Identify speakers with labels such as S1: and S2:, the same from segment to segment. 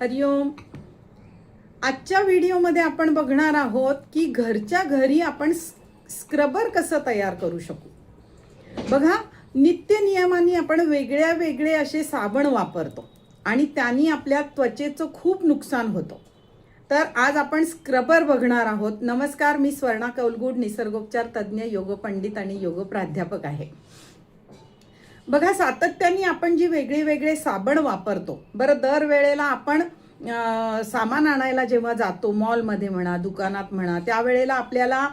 S1: हरिओम. आजच्या व्हिडिओमध्ये आपण बघणार आहोत की घरच्या घरी आपण स्क्रबर कसं तयार करू शकू. बघा, नित्य नियमाने आपण वेगळ्या वेगळे असे साबण वापरतो आणि त्यांनी आपल्या त्वचेचं खूप नुकसान होतं. तर आज आपण स्क्रबर बघणार आहोत. नमस्कार, मी स्वर्णा कौलगुड, निसर्गोपचार तज्ज्ञ, योग पंडित आणि योग प्राध्यापक आहे. बघा, सातत्याने आपण जी वेगळे वेगळे साबण वापरतो, बरं, दर वेळेला आपण सामान आणायला जेव्हा जातो, मॉलमध्ये म्हणा, दुकानात म्हणा, त्यावेळेला आपल्याला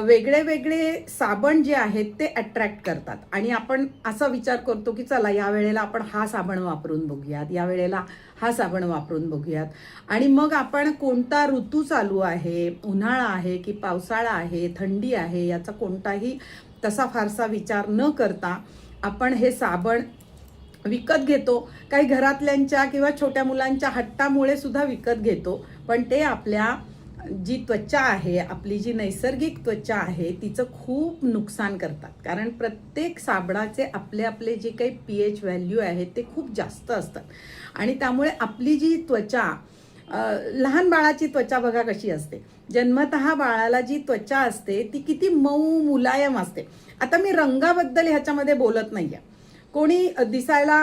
S1: वेगळे वेगळे साबण जे आहेत ते अट्रॅक्ट करतात आणि आपण असा विचार करतो की चला या वेळेला आपण हा साबण वापरून बघूयात, या वेळेला हा साबण वापरून बघूयात. आणि मग आपण कोणता ऋतू चालू आहे, उन्हाळा आहे की पावसाळा आहे, थंडी आहे, याचा कोणताही तसा फारसा विचार न करता आपण हे साबण विकत घेतो. काही घरातल्यांच्या किंवा छोट्या मुलांच्या हट्टामुळे सुद्धा विकत घेतो, पण ते आपल्या जी त्वचा आहे, आपली जी नैसर्गिक त्वचा आहे, तिचं खूप नुकसान करतात. कारण प्रत्येक साबणाचे आपले आपले जे काही pH व्हॅल्यू आहेत ते खूप जास्त असतात आणि त्यामुळे आपली जी त्वचा, लहान बाळाची त्वचा बघा कशी असते. जन्मतः बाळाला जी त्वचा असते ती किती मऊ मुलायम असते. आता मी रंगाबद्दल ह्याच्यामध्ये बोलत नाहीये. कोणी दिसायला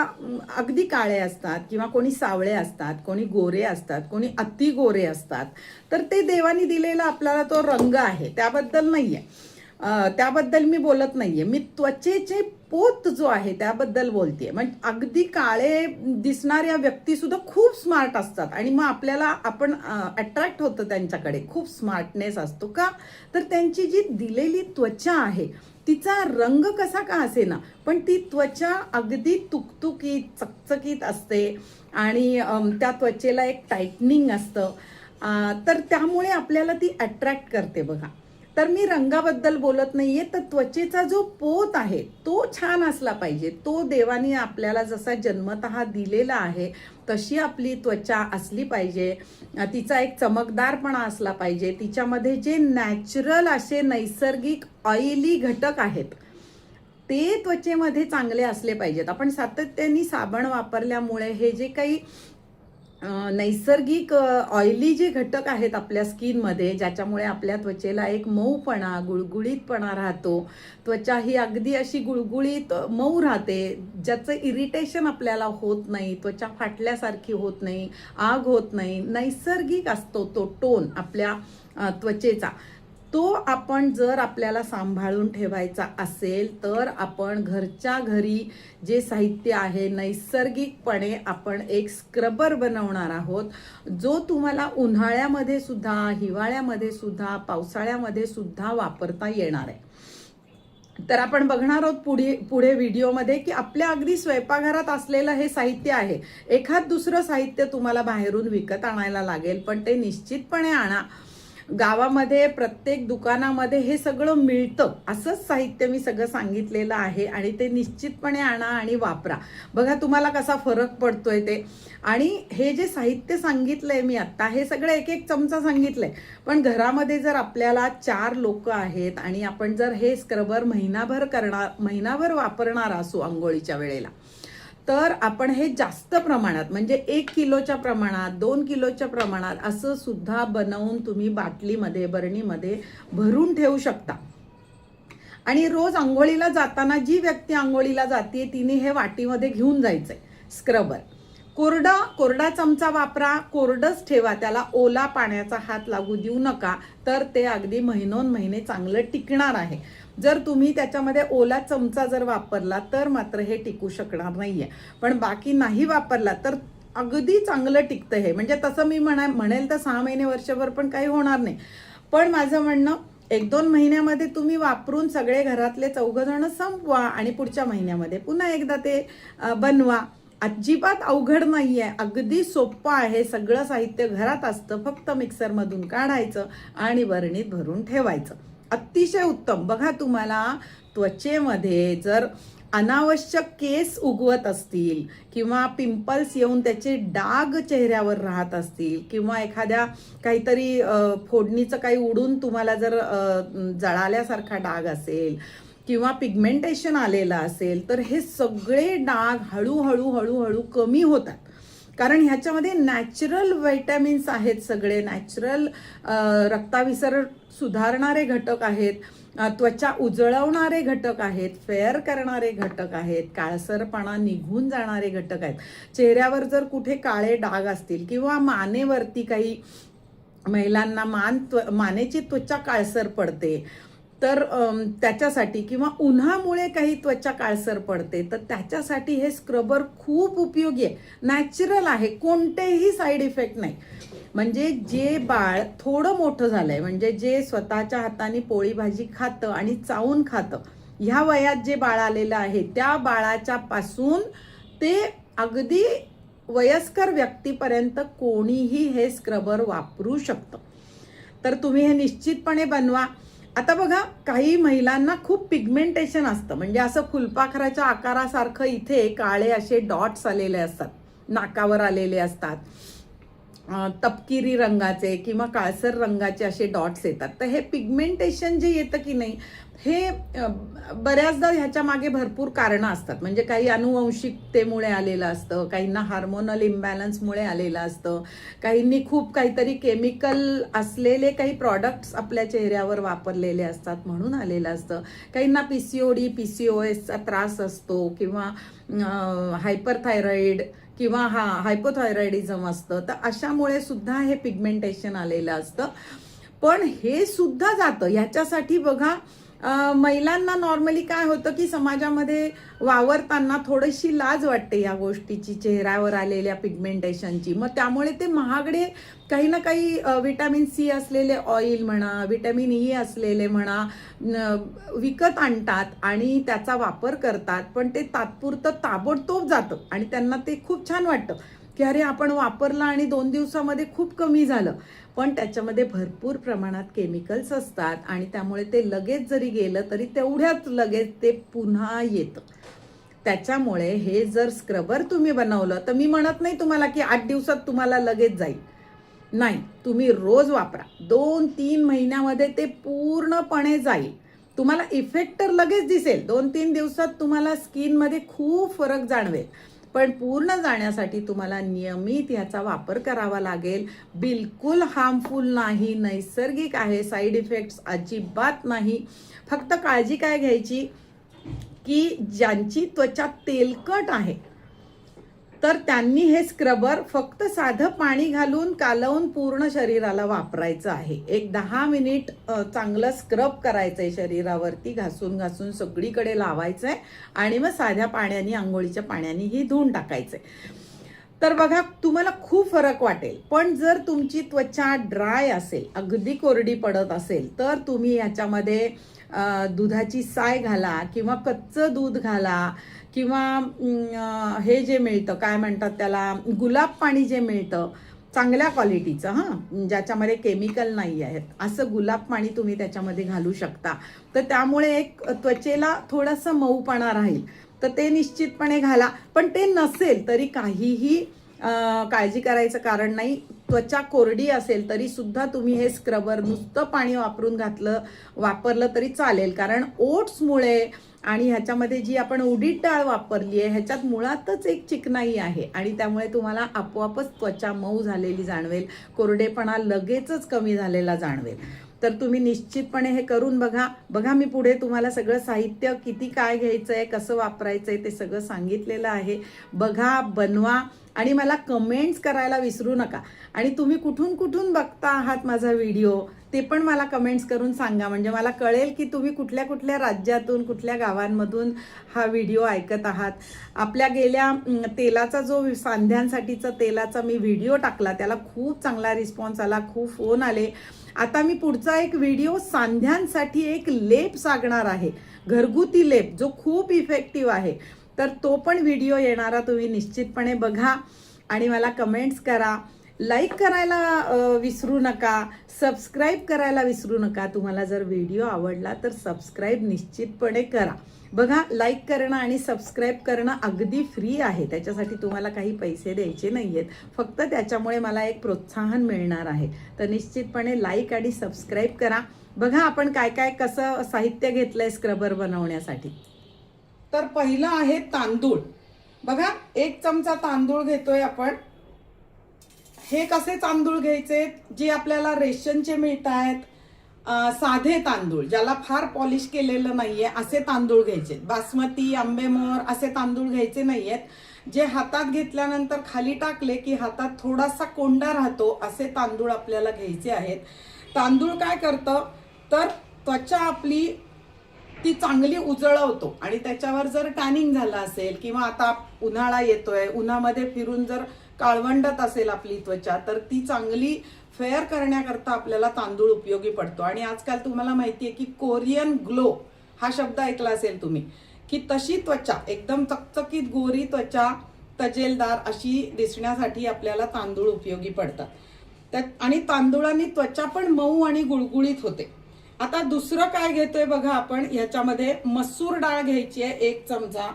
S1: अगदी काळे असतात किंवा कोणी सावळे असतात, कोणी गोरे असतात, कोणी अति गोरे असतात. तर ते देवानी दिलेला आपल्याला तो रंग आहे, त्याबद्दल नाहीये, त्याबद्दल मी बोलत नाहीये. मी त्वचेचे पोत जो आहे त्याबद्दल बोलतेय. म्हणजे अगदी काळे दिसणाऱ्या व्यक्ती सुद्धा खूप स्मार्ट असतात आणि मग आपल्याला आपण अट्रॅक्ट होतो त्यांच्याकडे. खूप स्मार्टनेस असतो का, तर त्यांची जी दिलेली त्वचा आहे तिचा रंग कसा का असेना, पण ती त्वचा अगदी तुकतुकीत चकचकीत असते आणि त्या त्वचेला एक टाईटनिंग असतं. तर त्यामुळे आपल्याला ती अट्रॅक्ट करते. बघा, तर मी रंगाबद्दल बोलत नाहीये, तर त्वचेचा जो पोत आहे तो छान असला पाहिजे. तो देवाने आपल्याला जसा जन्मतः दिलेला आहे तशी आपली त्वचा असली पाहिजे. तिचा एक चमकदारपणा असला पाहिजे. तिच्यामध्ये जे नॅचरल असे नैसर्गिक ऑइली घटक आहेत ते त्वचेमध्ये चांगले असले पाहिजेत. आपण सातत्याने साबण वापरल्यामुळे हे जे काही नैसर्गिक ऑइली जे घटक आहेत आपल्या स्किनमध्ये, ज्याच्यामुळे आपल्या त्वचेला एक मऊपणा, गुळगुळीतपणा राहतो. त्वचा ही अगदी अशी गुळगुळीत मऊ राहते, ज्याचं इरिटेशन आपल्याला होत नाही, त्वचा फाटल्यासारखी होत नाही, आग होत नाही. नैसर्गिक असतो तो टोन आपल्या त्वचेचा. तो आपण जर आपल्याला सांभाळून ठेवायचा असेल तर आपण घरच्या घरी जे साहित्य आहे नैसर्गिकपणे आपण एक स्क्रबर बनवणार आहोत, जो तुम्हाला उन्हाळ्यामध्ये सुद्धा, हिवाळ्यामध्ये सुद्धा, पावसाळ्यामध्ये सुद्धा वापरता येणार आहे. तर आपण बघणार आहोत पुढे व्हिडिओमध्ये की आपल्या अगदी स्वयंपाकघरात असलेलं हे साहित्य आहे. एखाद दुसरं साहित्य तुम्हाला बाहेरून विकत आणायला लागेल, पण ते निश्चितपणे आणा. गावामध्ये प्रत्येक दुकानामध्ये हे सगळं मिळतं. असंच साहित्य मी सगळं सांगितलेलं आहे आणि ते निश्चितपणे आणा आणि वापरा. बघा तुम्हाला कसा फरक पडतोय ते. आणि हे जे साहित्य सांगितलंय मी आत्ता, हे सगळं एक एक चमचा सांगितलंय, पण घरामध्ये जर आपल्याला 4 लोक आहेत आणि आपण जर हे स्क्रबर महिनाभर वापरणार असू आंघोळीच्या वेळेला, तर आपण हे जास्त प्रमाणात, म्हणजे 1 किलोच्या प्रमाणात, 2 किलोच्या प्रमाणात असं सुद्धा बनवून तुम्ही बाटलीमध्ये, बरणीमध्ये भरून ठेवू शकता. आणि रोज आंघोळीला जाताना जी व्यक्ती आंघोळीला जाते तिने हे वाटीमध्ये घेऊन जायचंय स्क्रबर. कोरडा चमचा वापरा, कोरडच ठेवा, त्याला ओला पाण्याचा हात लागू देऊ नका, तर ते अगदी महिने चांगलं टिकणार आहे. जर तुम्ही त्याच्यामध्ये ओला चमचा जर वापरला तर मात्र हे टिकू शकणार नाहीये, पण बाकी नाही वापरला तर अगदी चांगलं टिकतं हे. म्हणजे तसं मी म्हणेल तर 6 महिने, वर्षभर पण काही होणार नाही. पण माझं म्हणणं, 1-2 महिन्यामध्ये तुम्ही वापरून सगळे घरातले 4 जण संपवा आणि पुढच्या महिन्यामध्ये पुन्हा एकदा ते बनवा. अजिबात अवघड नाहीये, अगदी सोपं आहे. सगळं साहित्य घरात असतं, फक्त मिक्सरमधून काढायचं आणि बरणीत भरून ठेवायचं. अतिशय उत्तम. बघा, तुम्हाला त्वचेमध्ये जर अनावश्यक केस उगवत असतील किंवा पिंपल्स येऊन त्याचे डाग चेहऱ्यावर राहत असतील किंवा एखाद्या काहीतरी फोडणीचं काही उडून तुम्हाला जर जळाल्यासारखा डाग असेल किंवा पिगमेंटेशन आलेलं असेल, तर हे सगळे डाग हळूहळू कमी होतात. कारण ह्याच्यामध्ये नॅचरल व्हिटॅमिन्स आहेत, सगळे नॅचरल रक्ताभिसरण सुधारणारे घटक आहेत, त्वचा उजळवणारे घटक आहेत, फेअर करणारे घटक आहेत, काळसरपणा निघून जाणारे घटक आहेत. चेहऱ्यावर जर कुठे काळे डाग असतील किंवा मानेवरती काही महिलांना मानेची त्वचा काळसर पडते तर त्याच्यासाठी, किंवा उन्हामुळे काही त्वचा काळसर पडते तर त्याच्यासाठी हे स्क्रबर खूप उपयोगी आहे. नॅचरल आहे, कोणतेही साईड इफेक्ट नाही. म्हणजे जे बाळ थोडं मोठं झालंय, म्हणजे जे स्वतःच्या हाताने पोळी भाजी खातं आणि चावून खातं, ह्या वयात जे बाळ आलेलं आहे त्या बाळाच्या पासून ते अगदी वयस्कर व्यक्तीपर्यंत कोणीही हे स्क्रबर वापरू शकतं. तर तुम्ही हे निश्चितपणे बनवा. आता बघा, काही महिलांना खूप पिगमेंटेशन असतं, म्हणजे असं फुलपाखराच्या आकारासारखं इथे काळे असे डॉट्स आलेले असतात, नाकावर आलेले असतात, तपकिरी रंगाचे किंवा काळसर रंगाचे असे डॉट्स येतात. तर हे पिगमेंटेशन जे येतं की नाही, हे बऱ्याचदा ह्याच्या मागे भरपूर कारणं असतात. म्हणजे काही अनुवंशिकतेमुळे आलेलं असतं, काहींना हार्मोनल इम्बॅलन्समुळे आलेलं असतं, काहींनी खूप काहीतरी केमिकल असलेले काही प्रॉडक्ट्स आपल्या चेहऱ्यावर वापरलेले असतात म्हणून आलेलं असतं, काहींना PCOD PCOSचा त्रास असतो, किंवा हायपरथायरॉइड किंवा हायपोथायरॉइडिझम असतं. तर अशामुळे सुद्धा हे पिगमेंटेशन आलेलं असतं. पण हे सुद्धा जातं. ह्याच्यासाठी बघा, महिलांना नॉर्मली काय होतं की समाजामध्ये वावरताना थोडीशी लाज वाटते या गोष्टीची, चेहऱ्यावर आलेल्या पिगमेंटेशनची. मग त्यामुळे ते महागडे काही ना काही व्हिटॅमिन C असलेले ऑइल म्हणा, व्हिटॅमिन E असलेले म्हणा, विकत आणतात आणि त्याचा वापर करतात. पण ते तात्पुरतं ताबडतोब जातं आणि त्यांना ते खूप छान वाटतं की अरे आपण वापरला आणि 2 दिवसामध्ये खूप कमी झालं. पण त्याच्यामध्ये भरपूर प्रमाणात केमिकल्स असतात आणि त्यामुळे ते लगेच जरी गेलं तरी तेवढ्याच लगेच ते पुन्हा येतं. त्याच्यामुळे हे जर स्क्रबर तुम्ही बनवलं तर मी म्हणत नाही तुम्हाला की 8 दिवसात तुम्हाला लगेच जाईल, नाही, तुम्ही रोज वापरा. 2-3 महिन्यामध्ये ते पूर्णपणे जाईल. तुम्हाला इफेक्ट तर लगेच दिसेल, 2-3 दिवसात तुम्हाला स्किनमध्ये खूप फरक जाणवेल. पण पूर्ण जाण्यासाठी तुम्हाला नियमित ह्याचा वापर करावा लागेल. बिलकुल हार्मफुल नाही, नैसर्गिक आहे, साईड इफेक्ट्स अजिबात नाही. फक्त काळजी काय घ्यायची की ज्यांची त्वचा तेलकट आहे तर त्यांनी हे स्क्रबर फक्त साधं पाणी घालून कालवून पूर्ण शरीराला वापरायचं आहे. एक 10 मिनिट चांगलं स्क्रब करायचंय, शरीरावरती घासून घासून सगळीकडे लावायचंय आणि मग साध्या पाण्याने, आंघोळीच्या पाण्यानेही धुवून टाकायचंय. तर बघा, तुम्हाला खूप फरक वाटेल. पण जर तुमची त्वचा ड्राय असेल, अगदी कोरडी पडत असेल, तर तुम्ही याच्यामध्ये दुधाची साय घाला किंवा कच्चं दूध घाला, किंवा हे जे मिळतं काय म्हणतात त्याला, गुलाब पाणी जे मिळतं चांगल्या क्वालिटीचं, ज्याच्यामध्ये केमिकल नाही आहेत, असं गुलाब पाणी तुम्ही त्याच्यामध्ये घालू शकता. तर त्यामुळे एक त्वचेला थोडंसं मऊपणा राहील. तर ते निश्चितपणे घाला. पण ते नसेल तरी काहीही काळजी करायचं कारण नाही. त्वचा कोरडी असेल तरी सुद्धा तुम्ही हे स्क्रबर नुसतं पाणी वापरलं तरी चालेल. कारण ओट्समुळे आणि ह्याच्यामध्ये जी आपण उडीद डाळ वापरली आहे ह्याच्यात मुळातच एक चिकनाई आहे आणि त्यामुळे तुम्हाला आपोआपच त्वचा मऊ झालेली जाणवेल, कोरडेपणा लगेचच कमी झालेला जाणवेल. तर तुम्ही निश्चितपणे हे करून बघा. मी पुढे तुम्हाला सगळं साहित्य किती काय घ्यायचंय, कसं वापरायचंय ते सगळं सांगितलेलं आहे. बघा, बनवा आणि मला कमेंट्स करायला विसरू नका. आणि तुम्ही कुठून कुठून बघता आहात माझा व्हिडिओ ते पण मला कमेंट्स करून सांगा, म्हणजे मला कळेल की तुम्ही कुठल्या कुठल्या राज्यातून, कुठल्या गावांमधून हा व्हिडिओ ऐकत आहात. आपल्या गेल्या तेलाचा जो सांध्यांसाठीचा तेलाचा मी व्हिडिओ टाकला त्याला खूप चांगला रिस्पॉन्स आला, खूप फोन आले. आता मी पुढचा एक व्हिडिओ सांध्यांसाठी एक लेप सांगणार आहे, घरगुती लेप जो खूप इफेक्टिव्ह आहे. तर तो पण व्हिडिओ येणारा तुम्ही निश्चितपणे बघा आणि मला कमेंट्स करा. लाईक करायला विसरू नका, सबस्क्राईब करायला विसरू नका. तुम्हाला जर व्हिडिओ आवडला तर सबस्क्राईब निश्चितपणे करा. बघा, लाईक करणं आणि सबस्क्राईब करणं अगदी फ्री आहे, त्याच्यासाठी तुम्हाला काही पैसे द्यायचे नाही आहेत, फक्त त्याच्यामुळे मला एक प्रोत्साहन मिळणार आहे. तर निश्चितपणे लाईक आणि सबस्क्राईब करा. बघा आपण काय काय कसं साहित्य घेतलंय स्क्रबर बनवण्यासाठी. तर पहिलं आहे तांदूळ. बघा, 1 चमचा तांदूळ घेतोय आपण हे कसे तांदूळ घ्यायचे, जे आपल्याला रेशनचे मिळत आहेत, साधे तांदूळ ज्याला फार पॉलिश केलेलं नाहीये असे तांदूळ घ्यायचे. बासमती, आंबेमोहर असे तांदूळ घ्यायचे नाहीयेत. जे हातात घेतल्यानंतर खाली टाकले की हातात थोडासा कोंडा राहतो असे तांदूळ आपल्याला घ्यायचे आहेत. तांदूळ काय करतं तर त्वचा आपली ती चांगली उजळवतो आणि त्याच्यावर जर टॅनिंग झालं असेल किंवा आता उन्हाळा येतोय, उन्हामध्ये फिरून जर काळवंडत असेल आपली त्वचा, तर ती चांगली फेअर करण्याकरता आपल्याला तांदूळ उपयोगी पडतो. आणि आजकाल तुम्हाला माहितीये की कोरियन ग्लो हा शब्द ऐकला असेल तुम्ही, की तशी त्वचा एकदम चकचकीत गोरी त्वचा, तजेलदार अशी दिसण्यासाठी आपल्याला तांदूळ उपयोगी पडतात. आणि तांदूळांनी त्वचा पण मऊ आणि गुळगुळीत होते. आता दुसरं काय घेतोय बघा आपण, ह्याच्यामध्ये मसूर डाळ घ्यायची आहे 1 चमचा.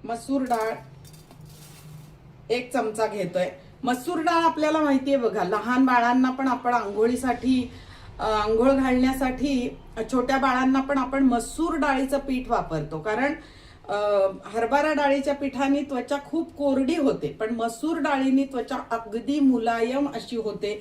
S1: मसूर डाळ 1 चमचा घेतोय. मसूर डाळ आपल्याला माहितीये बघा, लहान बाळांना पण आपण आंघोळीसाठी, आंघोळ घालण्यासाठी छोट्या बाळांना पण आपण मसूर डाळीचं पीठ वापरतो. कारण हरभरा डाळीच्या पिठाने त्वचा खूप कोरडी होते, पण मसूर डाळीने त्वचा अगदी मुलायम अशी होते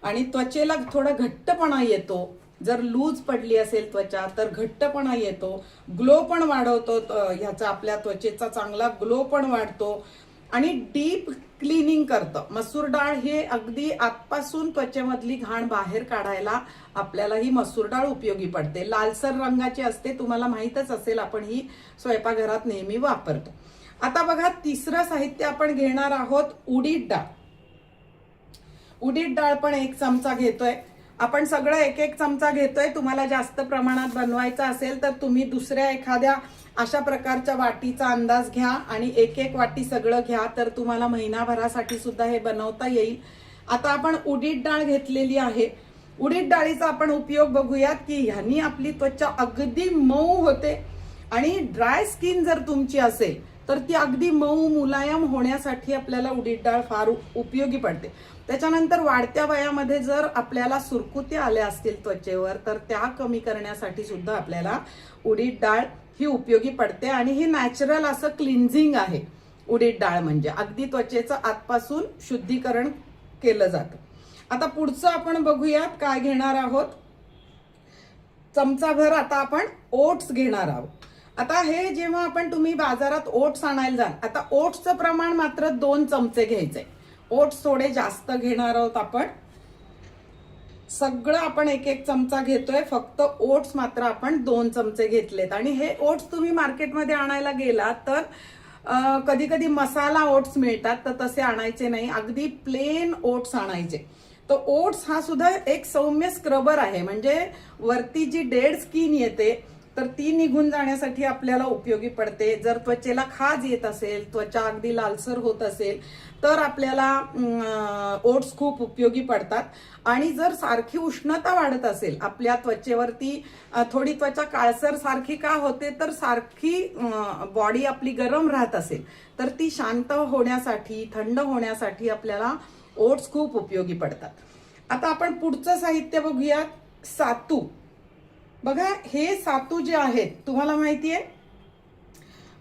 S1: आणि त्वचेला थोडा घट्टपणा येतो. जर लूज पडली असेल त्वचा तर घट्टपणा येतो, ग्लो पण वाढवतो, ह्याचा आपल्या त्वचेचा चांगला ग्लो पण वाढतो आणि डीप क्लिनिंग करतं. मसूर डाळ हे अगदी आतपासून त्वचेमधली घाण बाहेर काढायला आपल्याला ही मसूर डाळ उपयोगी पडते. लालसर रंगाची असते, तुम्हाला माहीतच असेल, आपण ही स्वयंपाकघरात नेहमी वापरतो. आता बघा, तिसरं साहित्य आपण घेणार आहोत उडीद डाळ. उडीद डाळ पण 1 चमचा घेतोय आपण. सगळं 1-1 चमचा घेतोय. तुम्हाला जास्त प्रमाणात बनवायचं असेल तर तुम्ही दुसऱ्या एखाद्या अशा प्रकारच्या वाटीचा अंदाज घ्या आणि 1-1 वाटी सगळं घ्या, तर तुम्हाला महिनाभरासाठी सुद्धा हे बनवता येईल. आता आपण उडीद डाळ घेतलेली आहे. उडीद डाळीचा आपण उपयोग बघूयात की ह्यानी आपली त्वचा अगदी मऊ होते आणि ड्राय स्किन जर तुमची असेल तर ती अगदी मऊ मुलायम होण्यासाठी आपल्याला उडीद डाळ फार उपयोगी पडते. त्याच्यानंतर वाढत्या वयामध्ये जर आपल्याला सुरकुत्या आल्या असतील त्वचेवर तर त्या कमी करण्यासाठी सुद्धा आपल्याला उडीद डाळ ही उपयोगी पडते. आणि हे नॅचरल असं क्लिन्झिंग आहे. उडीद डाळ म्हणजे अगदी त्वचेचं आतपासून शुद्धीकरण केलं जातं. आता पुढचं आपण बघूयात काय घेणार आहोत. चमचाभर आता आपण ओट्स घेणार आहोत. आता हे जेव्हा तुम्ही बाजारात ओट्स आणायला जाल, आता ओट्सचं प्रमाण मात्र 2 चमचे घ्यायचंय. ओट्स थोडे जास्त घेणार आहोत आपण. सगळं आपण 1-1 चमचा घेतोय, फक्त ओट्स मात्र आपण 2 चमचे घेतलेत. आणि हे ओट्स तुम्ही मार्केटमध्ये आणायला गेला तर कधी कधी मसाला ओट्स मिळतात, तर तसे आणायचे नाही, अगदी प्लेन ओट्स आणायचे. तर ओट्स हा सुद्धा एक सौम्य स्क्रबर आहे, म्हणजे वरती जी डेड स्किन येते तर ती निघून जाण्यासाठी आपल्याला उपयोगी पडते. जर त्वचेला खाज येत असेल, त्वचा अगदी लालसर होत असेल तर आपल्याला ओट्स खूप उपयोगी पडतात. आणि जर सारखी उष्णता वाढत असेल आपल्या त्वचेवरती, थोडी त्वचा काळसर सारखी का होते तर सारखी बॉडी आपली गरम राहत असेल तर ती शांत होण्यासाठी, थंड होण्यासाठी आपल्याला ओट्स खूप उपयोगी पडतात. आता आपण पुढचं साहित्य बघूयात. सातू. बघा, हे सातू जे आहेत तुम्हाला माहितीये,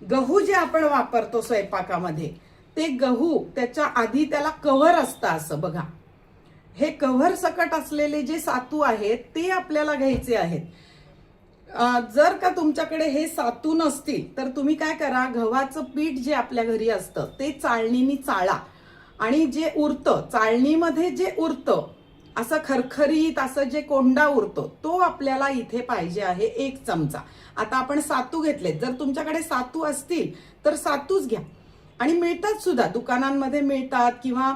S1: गहू जे आपण वापरतो स्वयंपाकामध्ये ते गहू, त्याच्या आधी त्याला कव्हर असतं असं बघा. हे कव्हर सकट असलेले जे सातू आहेत ते आपल्याला घ्यायचे आहेत. जर का तुमच्याकडे हे सातू नसतील तर तुम्ही काय करा, गव्हाचं पीठ जे आपल्या घरी असतं ते चाळणीने चाळा आणि जे उरतं, चाळणीमध्ये जे उरतं असं खरखरीत असं जे कोंडा उरतो तो आपल्याला इथे पाहिजे आहे 1 चमचा. आता आपण सातू घेतले, जर तुमच्याकडे सातू असतील तर सातूच घ्या. आणि मिळतात सुद्धा, दुकानांमध्ये मिळतात किंवा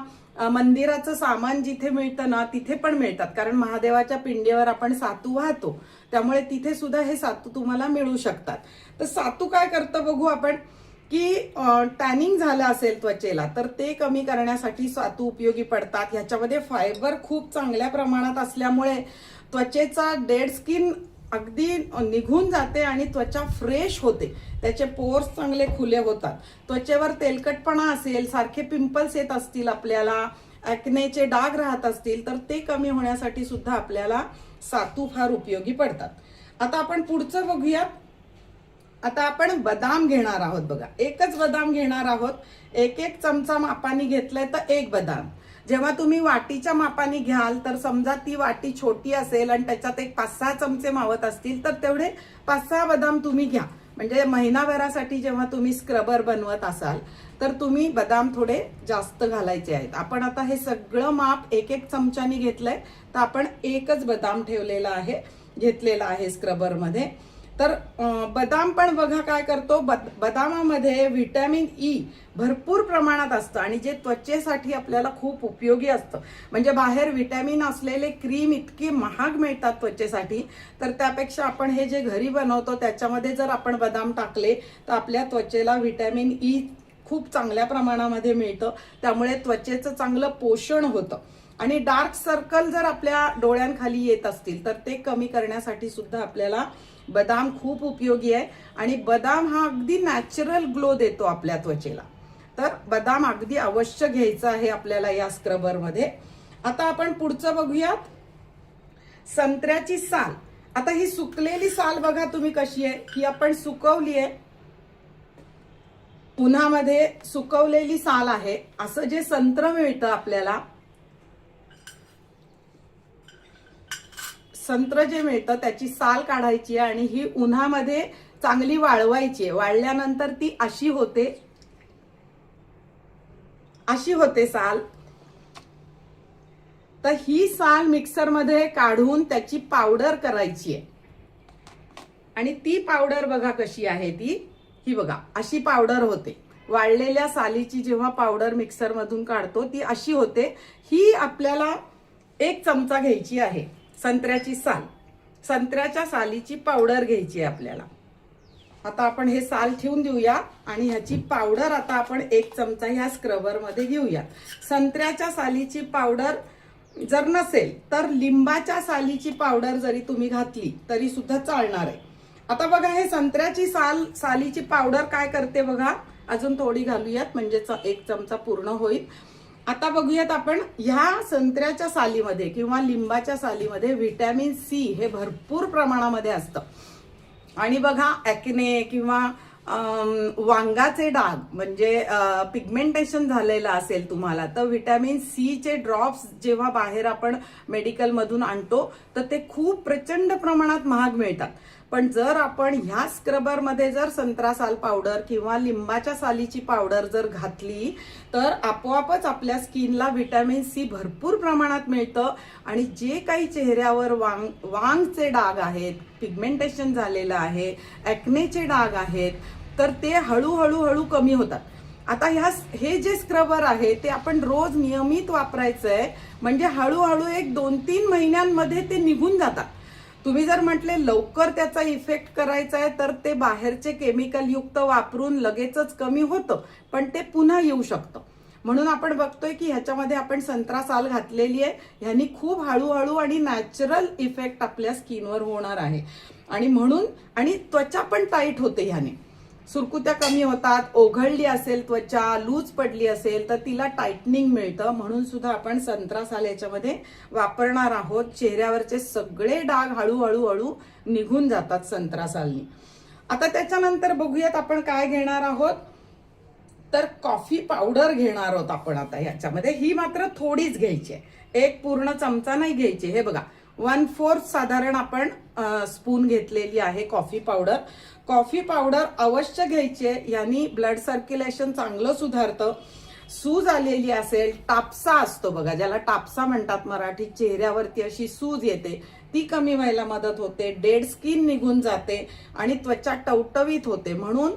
S1: मंदिराचं सामान जिथे मिळतं ना तिथे पण मिळतात. कारण महादेवाच्या पिंडीवर आपण सातू वाहतो, त्यामुळे तिथे सुद्धा हे सातू तुम्हाला मिळू शकतात. तर सातू काय करतं बघू आपण, की टॅनिंग झालं असेल त्वचेला तर ते कमी करण्यासाठी सातू उपयोगी पडतात. ह्याच्यामध्ये फायबर खूप चांगल्या प्रमाणात असल्यामुळे त्वचेचा डेड स्किन अगदी निघून जाते आणि त्वचा फ्रेश होते, त्याचे पोर्स चांगले खुले होतात. त्वचेवर तेलकटपणा असेल, सारखे पिंपल्स येत असतील आपल्याला, ॲक्नेचे डाग राहत असतील तर ते कमी होण्यासाठी सुद्धा आपल्याला सातू फार उपयोगी पडतात. आता आपण पुढचं बघूया. आता आपण बदाम घेणार आहोत बघा, एकच बदाम घेणार आहोत. एक एक चमचा मापाने घेतलाय तर एक बदाम. जेव्हा तुम्ही वाटीच्या मापाने घ्याल तर समजा ती वाटी छोटी असेल आणि त्याच्यात एक 5-6 चमचे मावत असतील तर तेवढे 5-6 बदाम तुम्ही घ्या. म्हणजे महिनाभरासाठी जेव्हा तुम्ही स्क्रबर बनवत असाल तर तुम्ही बदाम थोडे जास्त घालायचे आहेत. आपण आता हे सगळं माप एक एक चमच्यानी घेतलंय तर आपण एकच बदाम घेतलेला आहे स्क्रबर मध्ये. तर बदाम पण बघा काय करतो, बदामामध्ये व्हिटॅमिन ई भरपूर प्रमाणात असतं आणि जे त्वचेसाठी आपल्याला खूप उपयोगी असतं. म्हणजे बाहेर व्हिटॅमिन असलेले क्रीम इतके महाग मिळतात त्वचेसाठी, तर त्यापेक्षा आपण हे जे घरी बनवतो त्याच्यामध्ये जर आपण बदाम टाकले तर आपल्या त्वचेला व्हिटॅमिन ई खूप चांगल्या प्रमाणामध्ये मिळतं. त्यामुळे त्वचेचं चांगलं पोषण होतं. आणि डार्क सर्कल जर आपल्या डोळ्यांखाली येत असतील तर ते कमी करण्यासाठी सुद्धा आपल्याला बदाम खूप उपयोगी आहे. आणि बदाम हा अगदी नॅचरल ग्लो देतो आपल्या त्वचेला. तर बदाम अगदी अवश्य घ्यायचं आहे आपल्याला या स्क्रबर मध्ये. आता आपण पुढचं बघूयात, संत्र्याची साल. आता ही सुकलेली साल बघा तुम्ही कशी आहे, ही आपण सुकवली आहे, उन्हामध्ये सुकवलेली साल आहे. असं जे संत्र मिळतं आपल्याला, संत्र जे मिळतं त्याची साल काढायची आणि ही उन्हामध्ये चांगली वाळवायची. वाळल्यानंतर ती अशी होते साल. तर ही साल मिक्सरमध्ये काढून त्याची पावडर करायची आहे. आणि ती पावडर बघा कशी आहे, ही बघा अशी पावडर होते. वाळलेल्या सालीची जेव्हा पावडर मिक्सर मधून काढतो ती अशी होते. ही आपल्याला 1 चमचा घ्यायची आहे. संत्र्याची साल, संत्र्याच्या सालीची पावडर घ्यायची आहे आपल्याला. आता आपण हे साल ठेवून देऊया आणि ह्याची पावडर आता आपण 1 चमचा ह्या स्क्रबर मध्ये घेऊया. संत्र्याच्या सालीची पावडर जर नसेल तर लिंबाच्या सालीची पावडर जरी तुम्ही घातली तरी सुद्धा चालणार आहे. आता बघा हे संत्र्याची सालीची पावडर काय करते बघा, अजून थोडी घालूयात म्हणजे 1 चमचा पूर्ण होईल. आता बघूयात आपण ह्या संत्र्याच्या सालीमध्ये किंवा लिंबाच्या सालीमध्ये व्हिटॅमिन सी हे भरपूर प्रमाणामध्ये असतं. आणि बघा ॲक्ने किंवा वांगाचे डाग म्हणजे पिगमेंटेशन झालेलं असेल तुम्हाला तर व्हिटॅमिन सी चे ड्रॉप्स जेव्हा बाहेर आपण मेडिकल मधून आणतो तर ते खूप प्रचंड प्रमाणात महाग मिळतात. पण जर आपण ह्या स्क्रबर मध्ये जर संत्रा साल पावडर किंवा लिंबाच्या सालीची पावडर जर घातली तर आपोआपच आपल्या स्किनला व्हिटॅमिन सी भरपूर प्रमाणात मिळतं. आणि जे काही चेहऱ्यावर वांगचे डाग आहेत, पिगमेंटेशन झालेलं आहे, ॲक्नेचे डाग आहेत, तर ते हळूहळू कमी होतात. आता हे जे स्क्रबर आहे ते आपण रोज नियमित वापरायचं आहे. म्हणजे हळूहळू 1-2-3 महिन्यांमध्ये ते निघून जातात. तुम्ही जर म्हटले लवकर त्याचा इफेक्ट करायचा आहे तर ते बाहेरचे केमिकल युक्त वापरून लगेचच कमी होतं, पण ते पुन्हा येऊ शकतं. म्हणून आपण बघतोय की ह्याच्यामध्ये आपण संत्रा साल घातलेली आहे. ह्यानी खूप हळूहळू आणि नॅचरल इफेक्ट आपल्या स्किनवर होणार आहे. आणि त्वचा पण टाईट होते ह्याने. सुरकुत्या कमी होतात, ओघळली असेल त्वचा, लूज पडली असेल तर तिला टाइटनिंग मिळतं. म्हणून सुद्धा आपण संत्रा साल याच्यामध्ये वापरणार आहोत. चेहऱ्यावरचे सगळे डाग हळूहळू निघून जातात संत्रा सालनी. आता त्याच्यानंतर बघूयात आपण काय घेणार आहोत, तर कॉफी पावडर घेणार आहोत आपण आता ह्याच्यामध्ये. ही मात्र थोडीच घ्यायची आहे, 1 पूर्ण चमचा नाही घ्यायची. हे बघा 1/4 साधारण आपण स्पून घेतलेली आहे कॉफी पावडर. कॉफी पावडर अवश्य घ्यायची आहे, यांनी ब्लड सर्क्युलेशन चांगलं सुधारतं. सूज आलेली असेल, टापसा असतो बघा ज्याला टापसा म्हणतात मराठीत, चेहऱ्यावरती अशी सूज येते ती कमी व्हायला मदत होते. डेड स्किन निघून जाते आणि त्वचा टवटवीत होते. म्हणून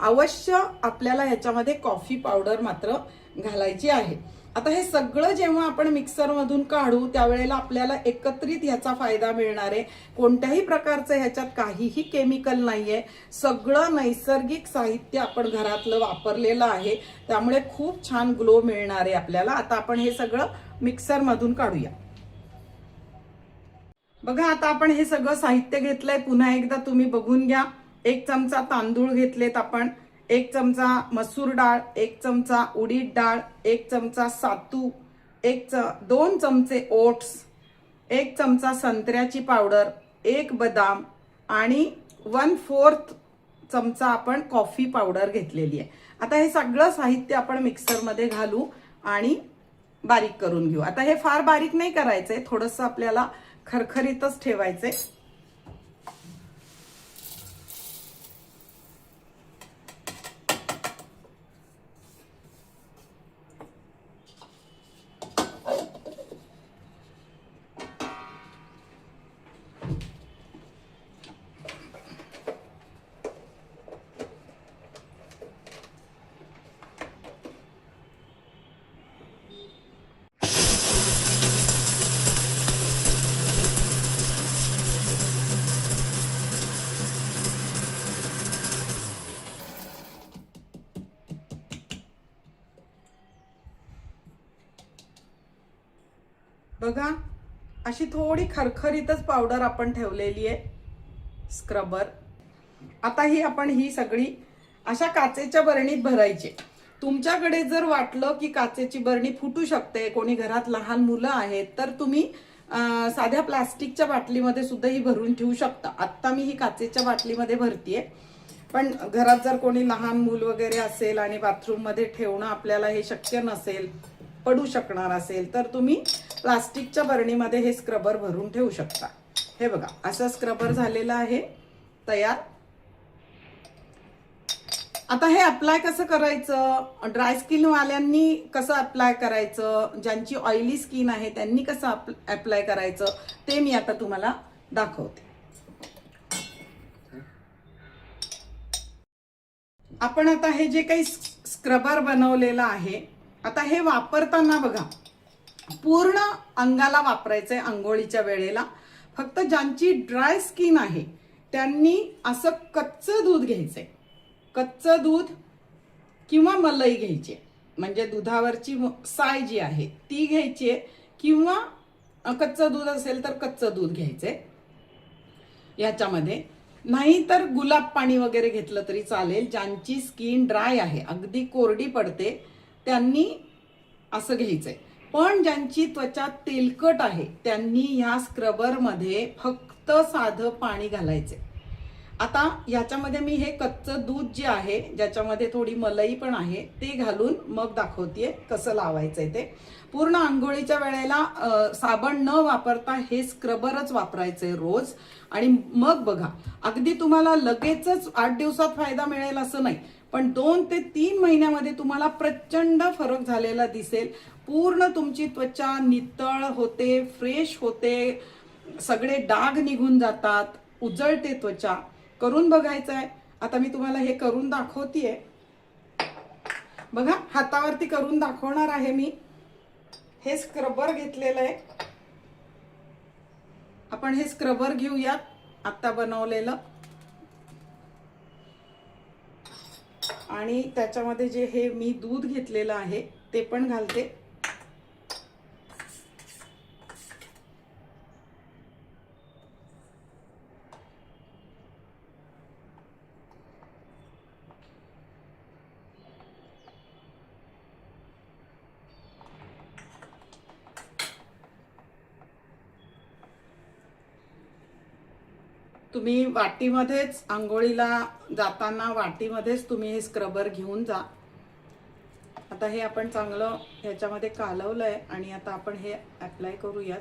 S1: अवश्य आपल्याला ह्याच्यामध्ये कॉफी पावडर मात्र घालायची आहे. आता हे सगळं जेव्हा आपण मिक्सर मधून काढू त्यावेळेला आपल्याला एकत्रित ह्याचा फायदा मिळणार आहे. कोणत्याही प्रकारचं ह्याच्यात काहीही केमिकल नाहीये, सगळं नैसर्गिक साहित्य आपण घरातलं वापरलेलं आहे. त्यामुळे खूप छान ग्लो मिळणार आहे आपल्याला. आता आपण हे सगळं मिक्सर मधून काढूया. बघा आता आपण हे सगळं साहित्य घेतलंय, पुन्हा एकदा तुम्ही बघून घ्या. 1 चमचा तांदूळ घेतलेत आपण, 1 चमचा मसूर डाळ, 1 चमचा उडीद डाळ, 1 चमचा सातू, 2 चमचे ओट्स, 1 चमचा संत्र्याची पावडर, 1 बदाम आणि 1/4 चमचा आपण कॉफी पावडर घेतलेली आहे. आता हे सगळं साहित्य आपण मिक्सरमध्ये घालू आणि बारीक करून घेऊ. आता हे फार बारीक नाही करायचंय, थोडंसं आपल्याला खरखरीतच ठेवायचंय. बघा, अशी थोडी खरखरीतच पावडर आपण ठेवलेली आहे स्क्रबर. आता ही सगळी अशा काचेच्या बरणीत भरायची. तुमच्याकडे जर वाटलं की काचेची बरणी फुटू शकते, कोणी घरात लहान मुलं आहेत, तर तुम्ही साध्या प्लास्टिकच्या बाटलीमध्ये सुद्धा ही भरून ठेवू शकता. आत्ता मी ही काचेच्या बाटलीमध्ये भरतीये, पण घरात जर कोणी लहान मूल वगैरे असेल आणि बाथरूम मध्ये ठेवणं आपल्याला हे शक्य नसेल, पडू शकणार असेल, तर तुम्ही प्लास्टिकच्या बरणीमध्ये हे स्क्रबर भरून ठेवू शकता. हे बघा, असं स्क्रबर झालेलं आहे तयार. आता हे अप्लाय कसं करायचं, ड्राय स्किन वाल्यांनी कसं अप्लाय करायचं, ज्यांची ऑइली स्किन आहे त्यांनी कसं अप्लाय करायचं, ते मी आता तुम्हाला दाखवते. आपण आता हे जे काही स्क्रबर बनवलेलं आहे, आता हे वापरताना बघा, पूर्ण अंगाला वापरायचंय आंघोळीच्या वेळेला. फक्त ज्यांची ड्राय स्किन आहे त्यांनी असं कच्चं दूध घ्यायचंय. कच्चं दूध किंवा मलाई घ्यायची, म्हणजे दुधावरची साय जी आहे ती घ्यायची, किंवा कच्चं दूध असेल तर कच्चं दूध घ्यायचंय याच्यामध्ये. नाही तर गुलाब पाणी वगैरे घेतलं तरी चालेल. ज्यांची स्किन ड्राय आहे, अगदी कोरडी पडते, त्यांनी असं घ्यायचंय. पण ज्यांची त्वचा तेलकट आहे त्यांनी ह्या स्क्रबरमध्ये फक्त साधं पाणी घालायचंय. आता याच्यामध्ये मी हे कच्चं दूध जे आहे, ज्याच्यामध्ये थोडी मलाई पण आहे, ते घालून मग दाखवतेय कसं लावायचंय ते. पूर्ण आंघोळीच्या वेळेला साबण न वापरता हे स्क्रबरच वापरायचंय रोज. आणि मग बघा, अगदी तुम्हाला लगेचच 8 दिवसात फायदा मिळेल असं नाही, पण 2 ते 3 महिन्यामध्ये तुम्हाला प्रचंड फरक झालेला दिसेल. पूर्ण तुमची त्वचा नितळ होते, फ्रेश होते, सगळे डाग निघून जातात, उजळते त्वचा. करून बघायचंय. आता मी तुम्हाला हे करून दाखवतेय. बघा, हातावरती करून दाखवणार आहे मी. हे स्क्रबर घेतलेलं आहे. आपण हे स्क्रबर घेऊयात आता बनवलेलं, आणि त्याच्यामध्ये जे हे मी दूध घेतलेलं आहे ते पण घालते. तुम्ही वाटीमध्येच, आंघोळीला जाताना वाटीमध्येच तुम्ही हे स्क्रबर घेऊन जा. आता हे आपण चांगलं ह्याच्यामध्ये कालवलंय आणि आता आपण हे अप्लाय करूयात.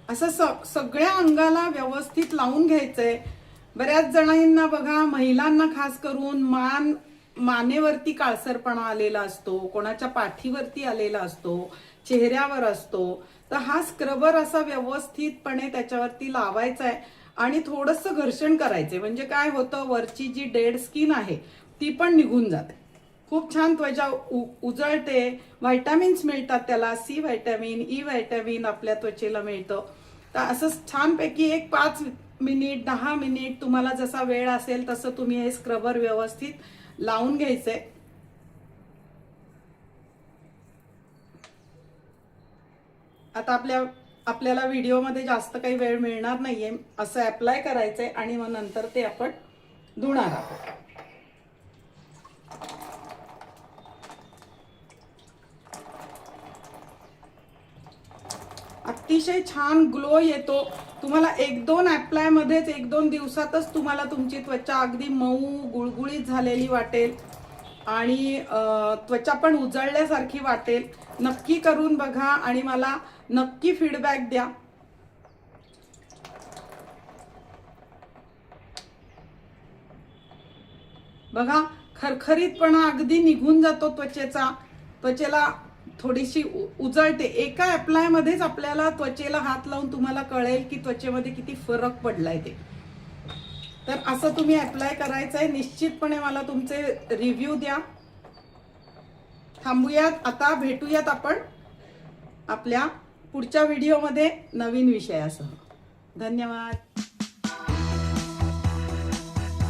S1: असं सगळ्या अंगाला व्यवस्थित लावून घ्यायचंय. बऱ्याच जणांना बघा, महिलांना खास करून मानेवरती काळसरपणा आलेला असतो, कोणाच्या पाठीवरती आलेला असतो, चेहऱ्यावर असतो. तर हा स्क्रबर असा व्यवस्थितपणे त्याच्यावरती लावायचा आहे आणि थोडंसं घर्षण करायचंय. म्हणजे काय होतं, वरची जी डेड स्किन आहे ती पण निघून जाते. खूप छान त्वचा उजळते. व्हायटामिन्स मिळतात त्याला, सी व्हायटामिन, ई व्हायटामिन आपल्या त्वचेला मिळतं. तर असं छानपैकी एक 5 मिनिट 10 मिनिट तुम्हाला जसा वेळ असेल तसं तुम्ही हे स्क्रबर व्यवस्थित लावून घ्यायचंय. आता आपल्याला व्हिडिओमध्ये जास्त काही वेळ मिळणार नाहीये. असं अप्लाय करायचंय आणि मग नंतर ते आपण धुणार आहोत. अतिशय छान ग्लो येतो. तुम्हाला 1-2 अप्लाय मध्येच 1-2 दिवसातच तुम्हाला तुमची त्वचा अगदी मऊ गुळगुळीत झालेली वाटेल आणि त्वचा पण उजळल्यासारखी वाटेल. नक्की करून बघा आणि मला नक्की फीडबॅक द्या. बघा खरखरीतपणा अगदी निघून जातो त्वचेचा. त्वचेला थोडीशी उजळते. एका अप्लाय मध्येच आपल्याला त्वचेला हात लावून तुम्हाला कळेल की त्वचेमध्ये किती फरक पडलाय ते. तर असं तुम्ही अप्लाय करायचंय. निश्चितपणे मला तुमचे रिव्ह्यू द्या. थांबूयात आता, भेटूयात आपण आपल्या पुढच्या व्हिडिओमध्ये नवीन विषयासह. धन्यवाद.